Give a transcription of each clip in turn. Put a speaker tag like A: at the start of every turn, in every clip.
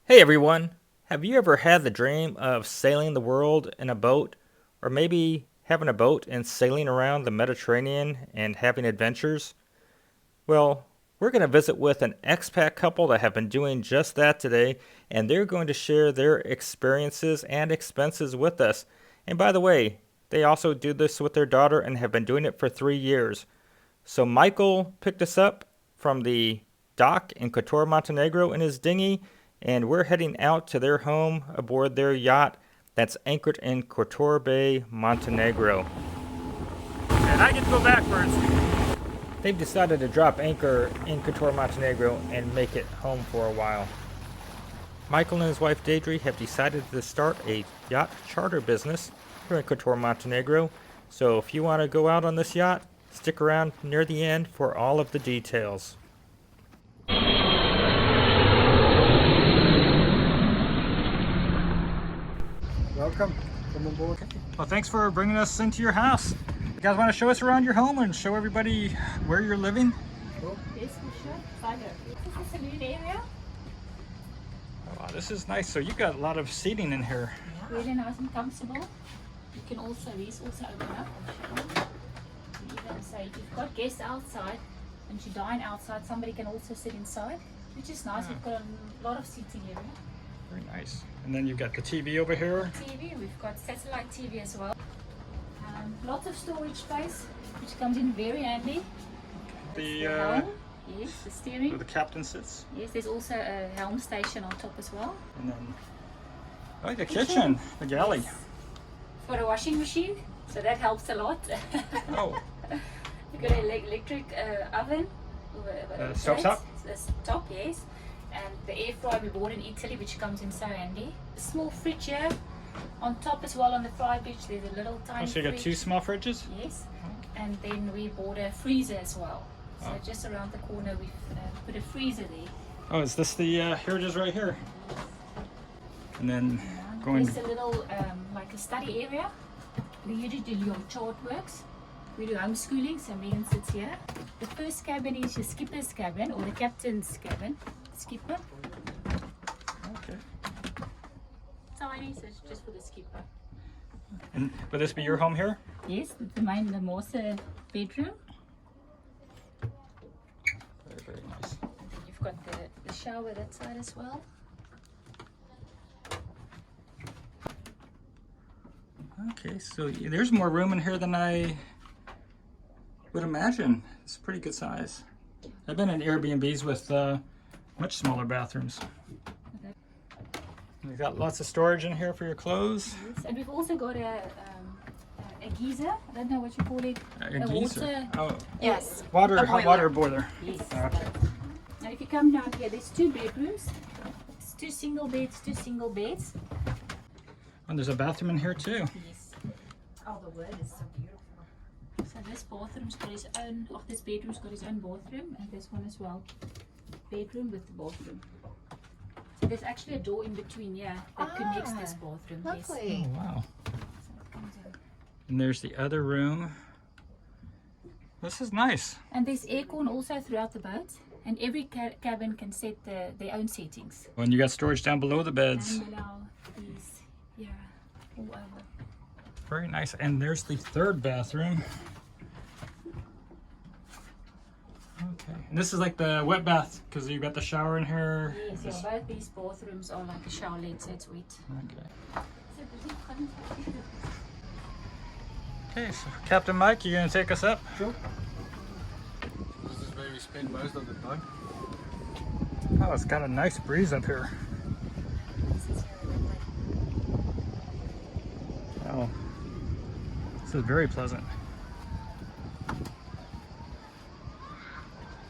A: Hey everyone! Have you ever had the dream of sailing the world in a boat? Or maybe having a boat and sailing around the Mediterranean and having adventures? Well, we're going to visit with an expat couple that have been doing just that today, and they're going to share their experiences and expenses with us. And by the way, they also do this with their daughter and have been doing it for 3 years. So Michael picked us up from the dock in Kotor Montenegro in his dinghy, and we're heading out to their home aboard their yacht that's anchored in Kotor Bay, Montenegro. And I get to go backwards. They've decided to drop anchor in Kotor Montenegro and make it home for a while. Michael and his wife Deidre have decided to start a yacht charter business here in Kotor Montenegro. So if you want to go out on this yacht, stick around near the end for all of the details.
B: Welcome. Come on board.
A: Well, thanks for bringing us into your house. You guys want to show us around your home and show everybody where you're living?
B: Sure.
C: Yes, for sure. Fire. This is a saloon area.
A: Oh, wow, this is nice. So you've got a lot of seating in here.
C: Really nice and comfortable. You can also, these also open up. Even say if you've got guests outside and you dine outside, somebody can also sit inside, which is nice.
A: Yeah.
C: We've got a lot of seating area.
A: Very nice. And then you've got the TV over here.
C: TV, we've got satellite TV as well. Lots of storage space, which comes in very handy.
A: The
C: helm, yes, the
A: where
C: steering.
A: the captain sits.
C: Yes, there's also a helm station on top as well.
A: And then the kitchen, the galley.
C: Yes. Got a washing machine, so that helps a lot.
A: Oh,
C: We've got an electric oven.
A: stovetop?
C: Top, yes. And the air fryer we bought in Italy, which comes in so handy. A small fridge here. On top as well on the fry bench, there's a little tiny
A: Oh, so you got
C: fridge.
A: 2 small fridges?
C: Yes. And then we bought a freezer as well. So
A: Oh.
C: just around the corner we've put a freezer there.
A: Oh, is this the, here it is right here. And then going,
C: There's a little, like a study area. We usually do your chart works. We do homeschooling, so Megan sits here. The first cabin is your skipper's cabin, or the captain's cabin. Skipper.
A: okay.
C: Tiny, so it's just for the skipper.
A: And would this be your home here?
C: Yes, the master bedroom.
A: Very, very nice.
C: And then you've got the shower that side as well.
A: Okay, so there's more room in here than I would imagine. It's a pretty good size. I've been in Airbnbs with much smaller bathrooms.
C: Okay.
A: We've got lots of storage in here for your clothes.
C: Yes, and we've also got a geyser. I don't know what you call it.
A: A geyser.
C: Water.
A: Oh,
C: Yes.
A: water,
C: A
A: hot
C: boiler.
A: water boiler.
C: Yes.
A: Okay.
C: Now if you come down here, there's 2 bedrooms. It's 2 single beds, 2 single beds.
A: And there's a bathroom in here too.
C: Yes. Oh, the word is so beautiful. So this bathroom's got his own, this bedroom's got his own bathroom, and this one as well. Bedroom with the bathroom. So there's actually a door in between here that connects this bathroom. Yes.
A: Oh, wow.
C: So it comes in.
A: And there's the other room. This is nice.
C: And there's aircon also throughout the boat, and every cabin can set their own settings.
A: And you got storage down below the beds.
C: And below these, yeah, all over.
A: Very nice. And there's the 3rd bathroom. Okay. And this is like the wet bath because you got the shower in here.
C: Yes, yeah, both these bathrooms are like a showerlet, so it's wet.
A: Okay. Okay, so Captain Mike, you gonna take us up?
B: Sure. This is where we spend most of the time.
A: Oh, it's got a nice breeze up here. Oh, this is very pleasant.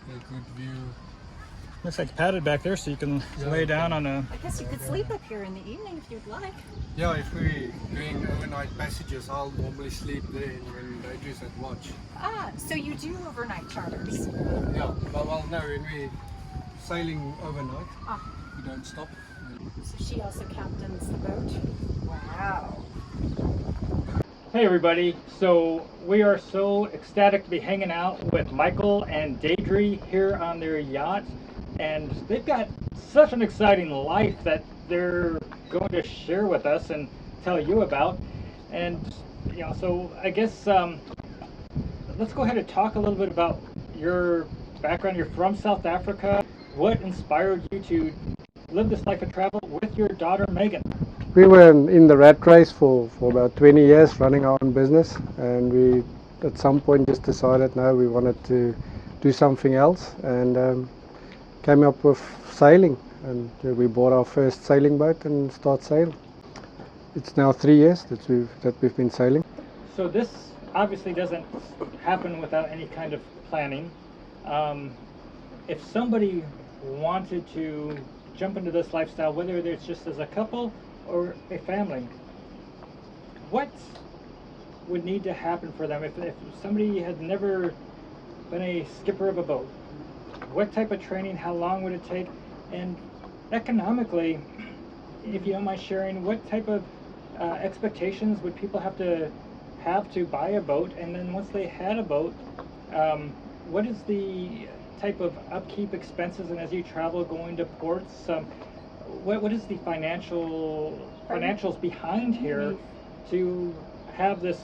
B: A good view.
A: Looks like padded back there, so you can lay down on a.
D: I guess you could sleep up here in the evening if you'd like.
B: Yeah, if we're doing overnight passages, I'll normally sleep there when they do at watch.
D: Ah, so you do overnight charters.
B: Yeah, well, no, when we're sailing overnight,
D: Ah,
B: we don't stop.
D: so she also captains the boat. Wow.
A: Hey everybody, so we are so ecstatic to be hanging out with Michael and Deidre here on their yacht, and they've got such an exciting life that they're going to share with us and tell you about. And so I guess let's go ahead and talk a little bit about your background. You're from South Africa. What inspired you to live this life of travel with your daughter Megan?
B: We were in the rat race for about 20 years running our own business, and we at some point just decided no, we wanted to do something else, and came up with sailing, and we bought our first sailing boat and start sailing. It's now 3 years that we've been sailing.
A: So this obviously doesn't happen without any kind of planning. If somebody wanted to jump into this lifestyle, whether it's just as a couple or a family, what would need to happen for them? If somebody had never been a skipper of a boat, what type of training, how long would it take? And economically, if you don't mind sharing, what type of expectations would people have to buy a boat? And then once they had a boat, what is the type of upkeep expenses, and as you travel going to ports, what is the financials behind here to have this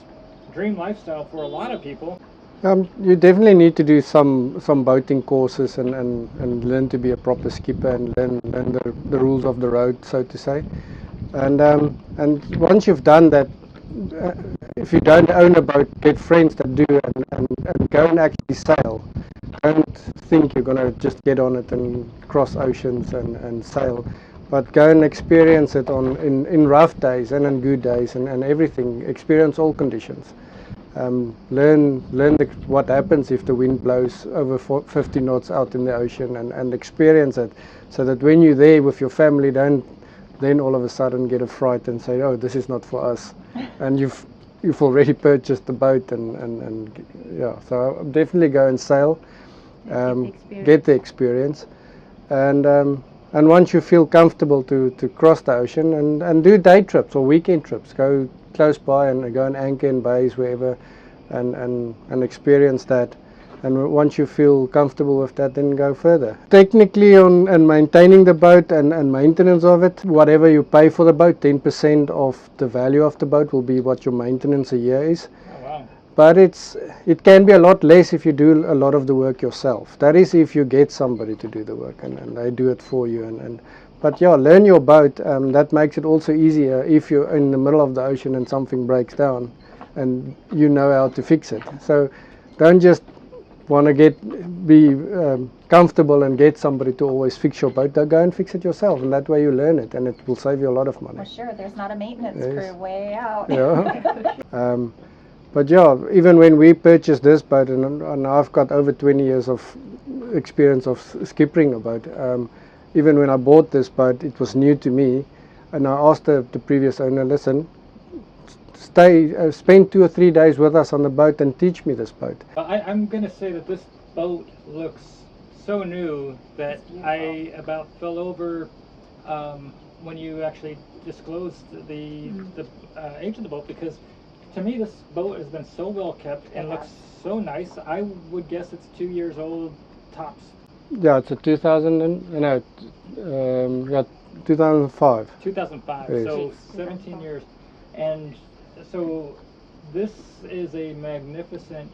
A: dream lifestyle for a lot of people?
B: You definitely need to do some boating courses and learn to be a proper skipper and learn the rules of the road, so to say. And once you've done that, if you don't own a boat, get friends that do, and go and actually sail. Don't think you're going to just get on it and cross oceans and sail, but go and experience it in rough days and in good days and everything. Experience all conditions. Learn what happens if the wind blows over 50 knots out in the ocean, and experience it, so that when you're there with your family, don't then all of a sudden get a fright and say, oh, this is not for us. And you've already purchased the boat, and yeah, so definitely go and sail, get the experience, and once you feel comfortable to cross the ocean, and do day trips or weekend trips, go close by and go and anchor in bays wherever, and experience that. And once you feel comfortable with that, then go further. Technically, and maintaining the boat and maintenance of it, whatever you pay for the boat, 10% of the value of the boat will be what your maintenance a year is.
A: Oh, wow.
B: But it can be a lot less if you do a lot of the work yourself. That is if you get somebody to do the work and they do it for you. But yeah, learn your boat. That makes it also easier if you're in the middle of the ocean and something breaks down, and you know how to fix it. So don't just want to be comfortable and get somebody to always fix your boat. Go and fix it yourself, and that way you learn it, and it will save you a lot of money.
D: Well, sure, there's not a maintenance
B: Yes.
D: crew way out.
B: Yeah. But yeah, even when we purchased this boat, and I've got over 20 years of experience of skippering a boat, even when I bought this boat, it was new to me, and I asked the previous owner, listen, spend 2 or 3 days with us on the boat and teach me this boat.
A: I'm going to say that this boat looks so new that I about fell over when you actually disclosed the age of the boat, because to me this boat has been so well kept and looks so nice. I would guess it's 2 years old tops.
B: Yeah, it's a 2005.
A: 2005,
B: Yes.
A: so 17 years. And so this is a magnificent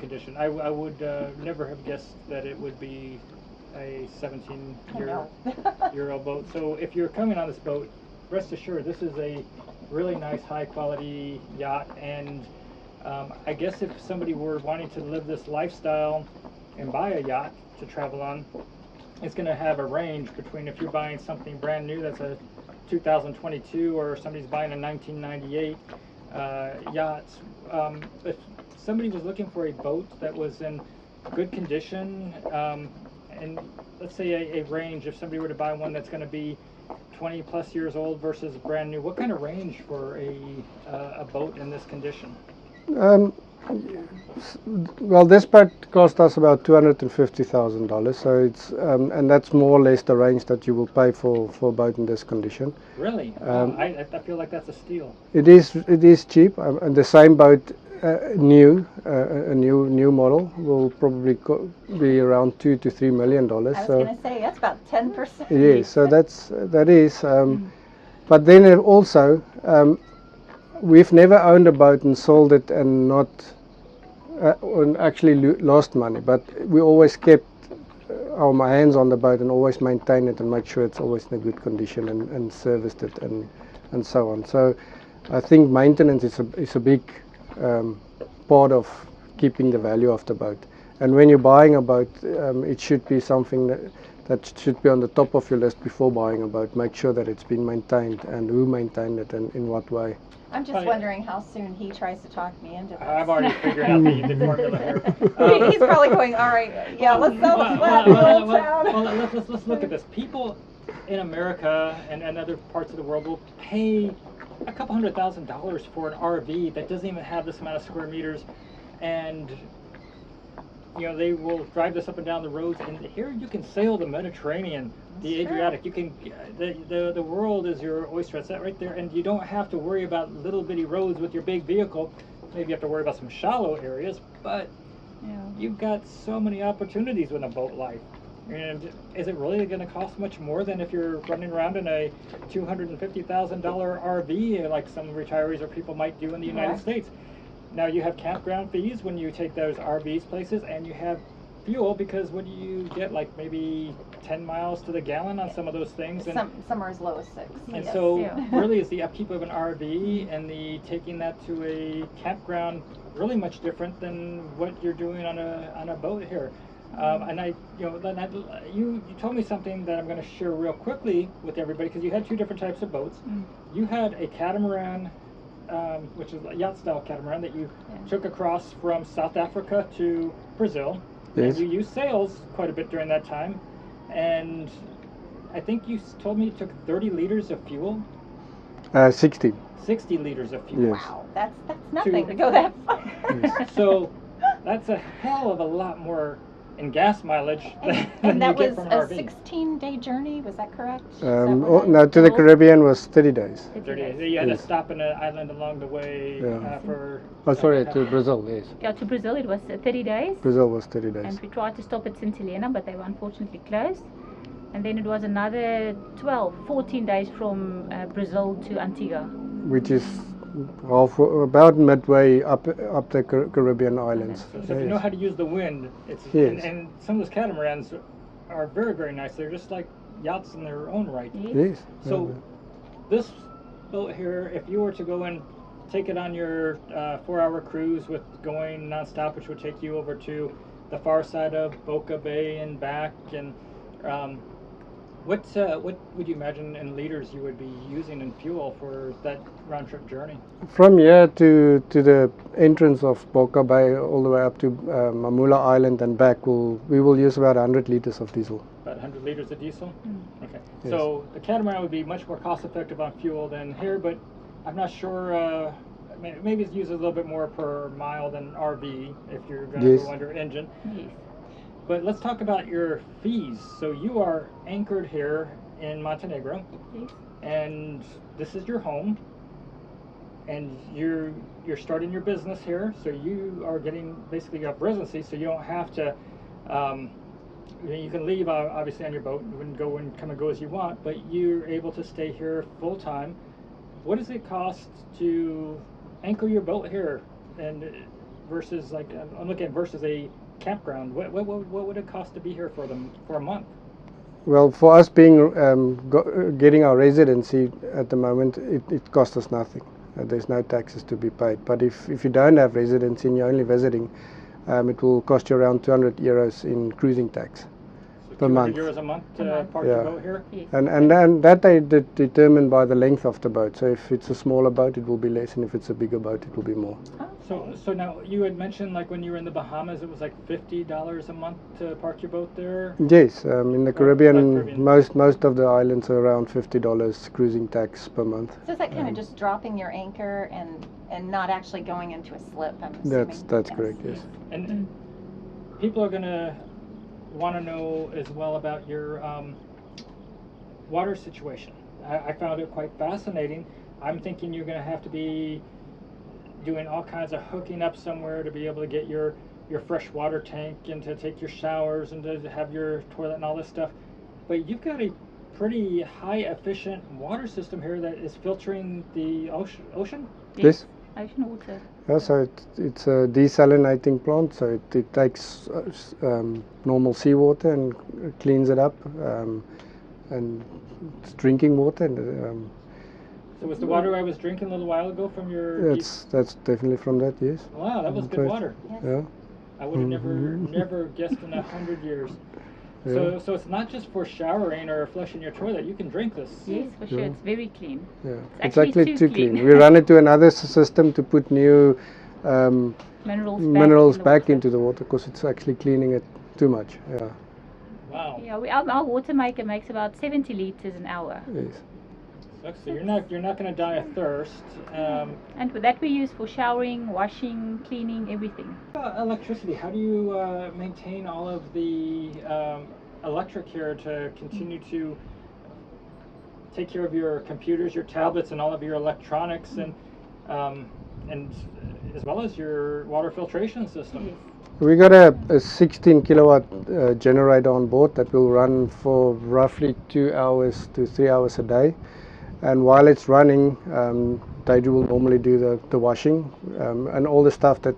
A: condition. I would never have guessed that it would be a 17-year-old boat. So if you're coming on this boat, rest assured this is a really nice, high quality yacht. And I guess if somebody were wanting to live this lifestyle and buy a yacht to travel on, it's going to have a range between, if you're buying something brand new that's a 2022, or somebody's buying a 1998 yacht. If somebody was looking for a boat that was in good condition, and let's say a range, if somebody were to buy one that's going to be 20 plus years old versus brand new, what kind of range for a boat in this condition?
B: Well, this boat cost us about $250,000, so it's and that's more or less the range that you will pay for a boat in this condition.
A: Really? I feel like that's a steal.
B: It is cheap, and the same boat new model will probably be around $2 to $3 million.
E: I was
B: So
E: going to say that's about 10%.
B: yes, so that is. But then also, we've never owned a boat and sold it and not and actually lost money. But we always kept our hands on the boat and always maintain it and make sure it's always in a good condition and serviced it and so on. So I think maintenance is a big part of keeping the value of the boat. And when you're buying a boat, it should be something that should be on the top of your list before buying a boat. Make sure that it's been maintained and who maintained it and in what way.
E: I'm just wondering how soon he tries to talk me into this.
A: I've already figured out the formula here.
E: He's probably going, all right, yeah, let's sell the flat in Old Town.
A: Let's look at this. People in America and other parts of the world will pay a couple $100,000 for an RV that doesn't even have this amount of square meters, and you know, they will drive this up and down the roads, and here you can sail the Mediterranean, the Adriatic. You can the world is your oyster. It's that right there, and you don't have to worry about little bitty roads with your big vehicle. Maybe you have to worry about some shallow areas, but you've got so many opportunities with a boat life. And is it really going to cost much more than if you're running around in a $250,000 RV like some retirees or people might do in the United States? Now you have campground fees when you take those RVs places, and you have fuel, because what do you get, like maybe 10 miles to the gallon on some of those things? And
E: some are as low as 6.
A: And so really is the upkeep of an RV and the taking that to a campground really much different than what you're doing on a boat here. And you told me something that I'm going to share real quickly with everybody, because you had two different types of boats. You had a catamaran, which is a yacht style catamaran that you took across from South Africa to Brazil.
B: Yes.
A: And you used sails quite a bit during that time, and I think you told me it took 30 liters of fuel.
B: 60.
A: 60 liters of fuel.
B: Yes.
E: Wow, that's nothing to go that far.
B: Yes.
A: So that's a hell of a lot more in gas mileage than
E: And that
A: you get
E: was
A: from an
E: a
A: RV.
E: 16-day journey, was that correct?
B: No, to the Caribbean was 30 days.
A: 30 days. You had to stop in an island along the way for...
B: Oh, sorry, to Brazil, yes.
C: Yeah, to Brazil it was 30 days.
B: Brazil was 30 days.
C: And we tried to stop at St. Helena, but they were unfortunately closed. And then it was another 14 days from Brazil to Antigua.
B: Which is about midway up the Caribbean islands.
A: So if you know how to use the wind, it's and some of those catamarans are very, very nice. They're just like yachts in their own right.
B: Yes.
A: So this boat here, if you were to go and take it on your 4-hour cruise with going nonstop, which would take you over to the far side of Boca Bay and back, and what would you imagine in liters you would be using in fuel for that round trip journey?
B: From here to the entrance of Boca Bay all the way up to Mamula Island and back, we will use about 100 liters of diesel.
A: About 100 liters of diesel? Okay.
B: Yes.
A: So the catamaran would be much more cost effective on fuel than here, but I'm not sure, maybe it uses a little bit more per mile than RV if you're going to go under engine.
C: Yes.
A: But let's talk about your fees. So you are anchored here in Montenegro,
C: Yes.
A: and this is your home, and you're starting your business here. So you are getting basically a residency, so you don't have to. You can leave obviously on your boat. You can go and come and go as you want, but you're able to stay here full time. What does it cost to anchor your boat here, and versus like I'm looking at versus a campground? What would it cost to be here for a month?
B: Well, for us being getting our residency at the moment, it costs us nothing. There's no taxes to be paid. But if you don't have residency and you're only visiting, it will cost you around 200 euros in cruising tax per month.
A: 200 euros a month to park your boat here?
C: Yes.
B: And then that they determine by the length of the boat. So if it's a smaller boat, it will be less, and if it's a bigger boat, it will be more.
A: So now you had mentioned like when you were in the Bahamas, it was like $50 a month to park your boat there.
B: Yes, in the Caribbean,
A: Caribbean.
B: most of the islands are around $50 cruising tax per month.
E: So is that kind of just dropping your anchor and not actually going into a slip, I'm assuming?
B: That's correct. Yes.
A: And people are gonna want to know as well about your water situation. I found it quite fascinating. I'm thinking you're going to have to be doing all kinds of hooking up somewhere to be able to get your fresh water tank and to take your showers and to have your toilet and all this stuff. But you've got a pretty high efficient water system here that is filtering the ocean?
B: Yes.
C: Ocean water.
B: Yeah, so it's a desalinating plant, so it takes normal seawater and cleans it up, and it's drinking water. And,
A: So was the water I was drinking a little while ago from your...
B: that's definitely from that, yes.
A: Wow, that was good water.
B: Yeah.
A: I would have never guessed in 100 years.
B: Yeah.
A: So it's not just for showering or flushing your toilet. You can drink this.
C: Yes, for sure.
B: Yeah.
C: It's very clean.
B: Yeah,
C: It's
B: it's actually
C: actually
B: too
C: too
B: clean.
C: clean.
B: We run it to another system to put new
C: Minerals back
B: back into the water because it's actually cleaning it too much. Yeah.
A: Wow.
C: Yeah, our water maker makes about 70 liters an hour.
B: Yes.
A: So you're not going to die of thirst.
C: And with that we use for showering, washing, cleaning, everything.
A: Electricity. How do you maintain all of the electric here to continue to take care of your computers, your tablets, and all of your electronics, and as well as your water filtration system?
C: Yes.
B: We got a 16 kilowatt generator on board that will run for roughly 2 hours to 3 hours a day. And while it's running, they will normally do the washing, and all the stuff that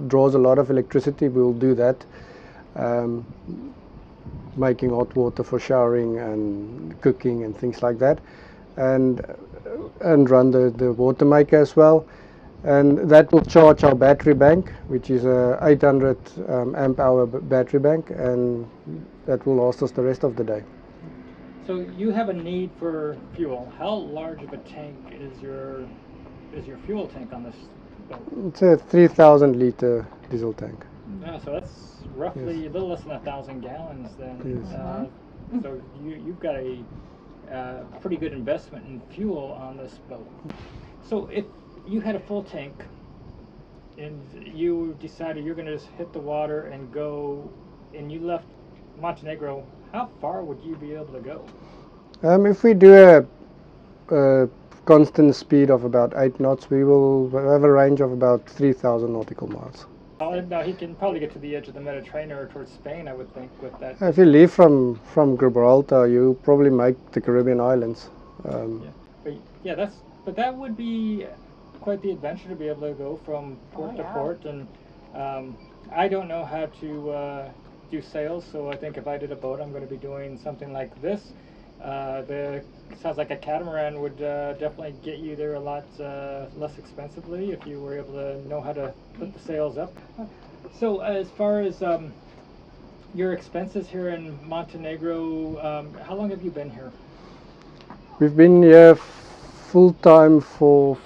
B: draws a lot of electricity. We'll do that, making hot water for showering and cooking and things like that, and run the water maker as well. And that will charge our battery bank, which is a 800 amp hour battery bank, and that will last us the rest of the day.
A: So you have a need for fuel. How large of a tank is your fuel tank on this boat?
B: It's a 3,000 liter diesel tank.
A: Yeah, so that's roughly a little less than 1,000 gallons then.
B: Yes.
A: So you've got a pretty good investment in fuel on this boat. So if you had a full tank and you decided you're going to just hit the water and go, and you left Montenegro, how far would you be able to go?
B: If we do a constant speed of about 8 knots, we will have a range of about 3,000 nautical miles.
A: Now he can probably get to the edge of the Mediterranean or towards Spain, I would think, with that.
B: If you leave from Gibraltar, you'll probably make the Caribbean islands.
A: But that would be quite the adventure to be able to go from port to port. And I don't know how to do sails, so I think if I did a boat, I'm going to be doing something like this. Sounds like a catamaran would definitely get you there a lot less expensively if you were able to know how to put the sails up. So as far as your expenses here in Montenegro, how long have you been here?
B: We've been here full time for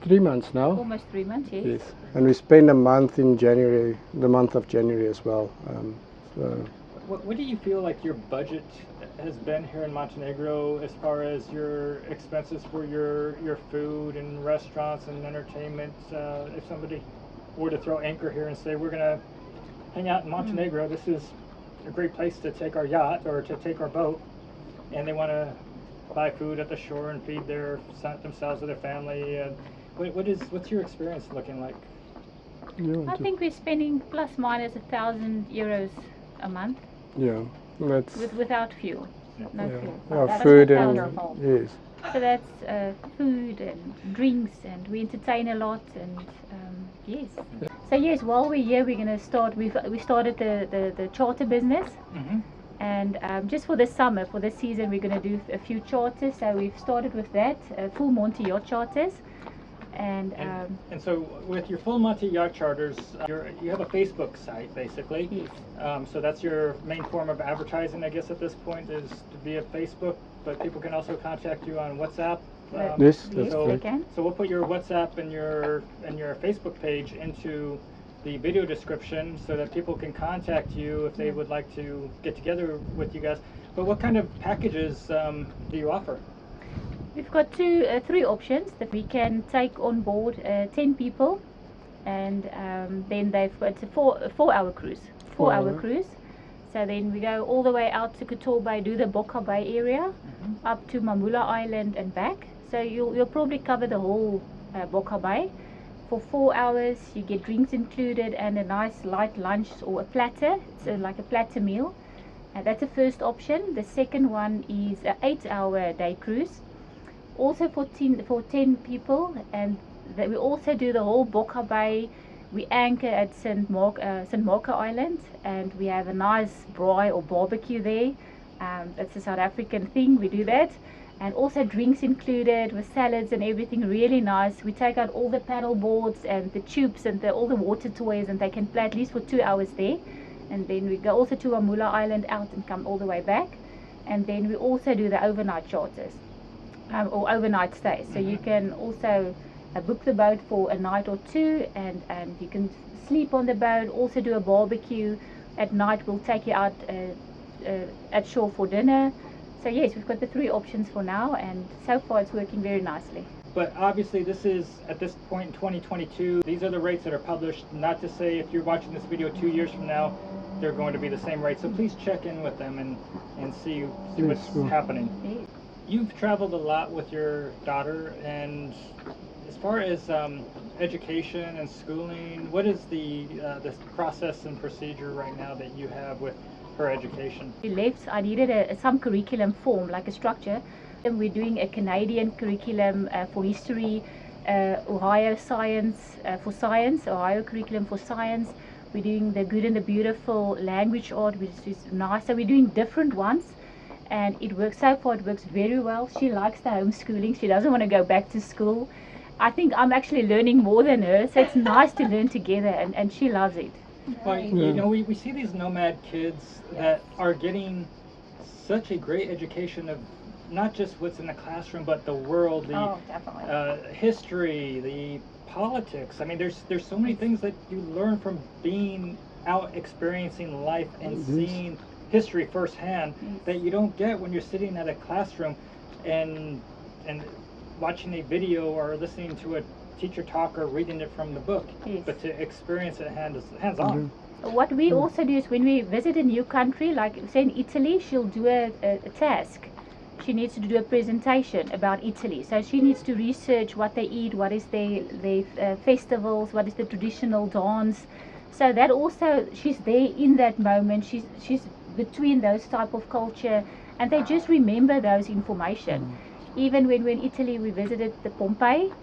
B: 3 months now.
C: Almost 3 months, yes.
B: Yes, and we spend a month in January, the month of January as well.
A: What do you feel like your budget has been here in Montenegro as far as your expenses for your food and restaurants and entertainment? If somebody were to throw anchor here and say, we're going to hang out in Montenegro, this is a great place to take our yacht or to take our boat, and they want to buy food at the shore and feed themselves or their family, what's your experience looking like?
C: I think we're spending plus minus 1,000 euros a month.
B: Yeah, that's
C: without fuel. No fuel.
B: That's food and
E: wonderful.
B: yes.
C: So that's food and drinks, and we entertain a lot, and yes. So yes, while we're here, we're going to start. We started the charter business, and just for this summer, for this season, we're going to do a few charters. So we've started with that, full Monte yacht charters. And
A: so with your full Monte yacht charters, you have a Facebook site basically.
C: Yes.
A: So that's your main form of advertising, I guess, at this point, is via Facebook. But people can also contact you on WhatsApp.
B: Yes,
C: yes, they can.
A: So we'll put your WhatsApp and your Facebook page into the video description so that people can contact you if they would like to get together with you guys. But what kind of packages do you offer?
C: We've got three options that we can take on board 10 people, and then it's a 4-hour cruise. 4-hour cruise. So then we go all the way out to Kotor Bay, do the Boca Bay area, up to Mamula Island and back. So you'll probably cover the whole Boca Bay for 4 hours. You get drinks included and a nice light lunch or a platter. It's like a platter meal. That's the first option. The second one is an 8-hour day cruise, also for 10 people, and we also do the whole Boca Bay. We anchor at St. Marco Island, and we have a nice braai or barbecue there. That's a South African thing, we do that. And also drinks included with salads and everything, really nice. We take out all the paddle boards and the tubes and all the water toys, and they can play at least for 2 hours there. And then we go also to Amula Island out and come all the way back. And then we also do the overnight charters, or overnight stays. So you can also book the boat for a night or two, and you can sleep on the boat, also do a barbecue. At night we'll take you out at shore for dinner. So yes, we've got the 3 options for now, and so far it's working very nicely.
A: But obviously this is, at this point in 2022, these are the rates that are published. Not to say if you're watching this video 2 years from now, they're going to be the same rate. So please check in with them and see what's happening.
C: Yes.
A: You've traveled a lot with your daughter, and as far as education and schooling, what is the process and procedure right now that you have with her education?
C: We left, I needed some curriculum form, like a structure. And we're doing a Canadian curriculum for history, Ohio science for science, Ohio curriculum for science. We're doing the good and the beautiful language art, which is nice. So we're doing different ones, and it works. So far it works very well. She likes the homeschooling. She doesn't want to go back to school. I think I'm actually learning more than her, so it's nice to learn together, and she loves it.
A: Well, you know, we see these nomad kids that are getting such a great education of not just what's in the classroom, but the world, the history, the politics. I mean, there's so many things that you learn from being out experiencing life and seeing history firsthand that you don't get when you're sitting at a classroom and watching a video or listening to a teacher talk or reading it from the book. But to experience it hands on.
C: What we also do is when we visit a new country, like say in Italy, she'll do a task. She needs to do a presentation about Italy. So she needs to research what they eat, what is their festivals, what is the traditional dance. So that also, she's there in that moment. She's between those type of culture, and they just remember those information. Even when we're in Italy, we visited the Pompeii,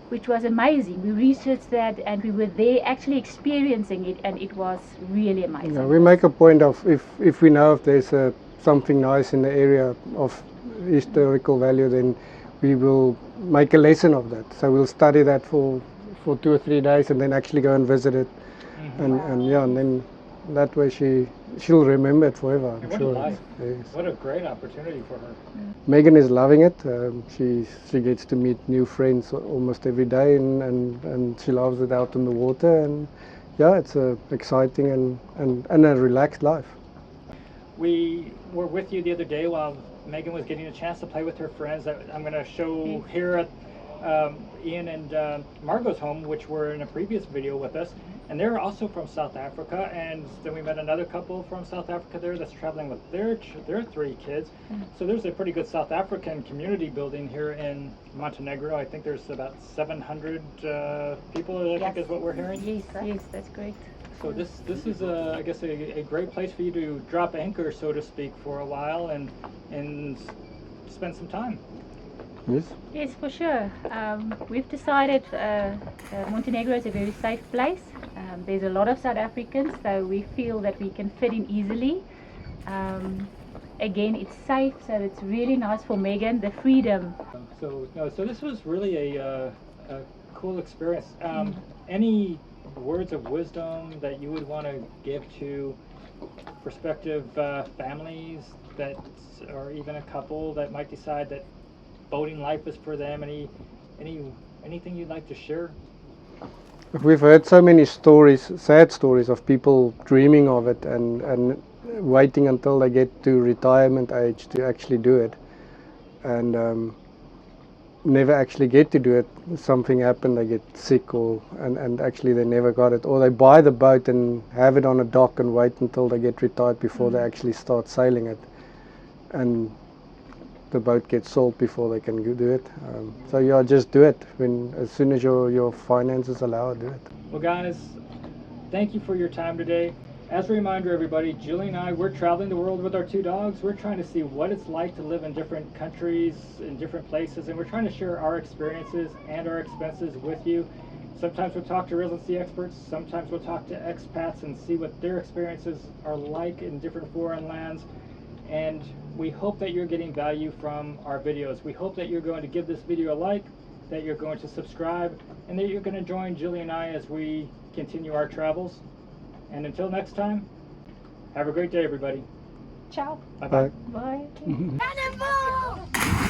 C: which was amazing. We researched that, and we were there actually experiencing it, and it was really amazing.
B: Yeah, we make a point of if we know if there's something nice in the area of historical value, then we will make a lesson of that. So we'll study that for 2 or 3 days, and then actually go and visit it, and then that way she'll remember it forever. I'm
A: What
B: sure.
A: a life.
B: Yes.
A: What a great opportunity for her.
B: Megan is loving it. She gets to meet new friends almost every day, and she loves it out in the water. And yeah, it's a exciting and a relaxed life.
A: We were with you the other day while Megan was getting a chance to play with her friends. I'm going to show here at Ian and Margot's home, which were in a previous video with us, and they're also from South Africa. And then we met another couple from South Africa there that's traveling with their 3 kids. So there's a pretty good South African community building here in Montenegro. I think there's about 700 people, I think is what we're hearing.
C: Yes, that's great.
A: So this is I guess a great place for you to drop anchor, so to speak, for a while and spend some time.
B: Yes.
C: Yes, for sure. We've decided Montenegro is a very safe place. There's a lot of South Africans, so we feel that we can fit in easily. Again, it's safe, so it's really nice for Megan, the freedom.
A: So this was really a cool experience. Any words of wisdom that you would want to give to prospective families that, or even a couple that might decide that boating life is for them? Anything you'd like to share?
B: We've heard so many stories, sad stories of people dreaming of it and waiting until they get to retirement age to actually do it, and never actually get to do it. Something happened, they get sick, and actually they never got it, or they buy the boat and have it on a dock and wait until they get retired before they actually start sailing it. And the boat gets sold before they can do it. So yeah, just do it as soon as your finances allow it, do it.
A: Well, guys, thank you for your time today. As a reminder, everybody, Julie and I, we're traveling the world with our 2 dogs. We're trying to see what it's like to live in different countries, in different places, and we're trying to share our experiences and our expenses with you. Sometimes we'll talk to residency experts, sometimes we'll talk to expats and see what their experiences are like in different foreign lands. And we hope that you're getting value from our videos. We hope that you're going to give this video a like, that you're going to subscribe, and that you're going to join Julie and I as we continue our travels. And until next time, have a great day, everybody.
E: Ciao.
A: Bye-bye.
B: Bye.
E: Bye.
D: Cannonball!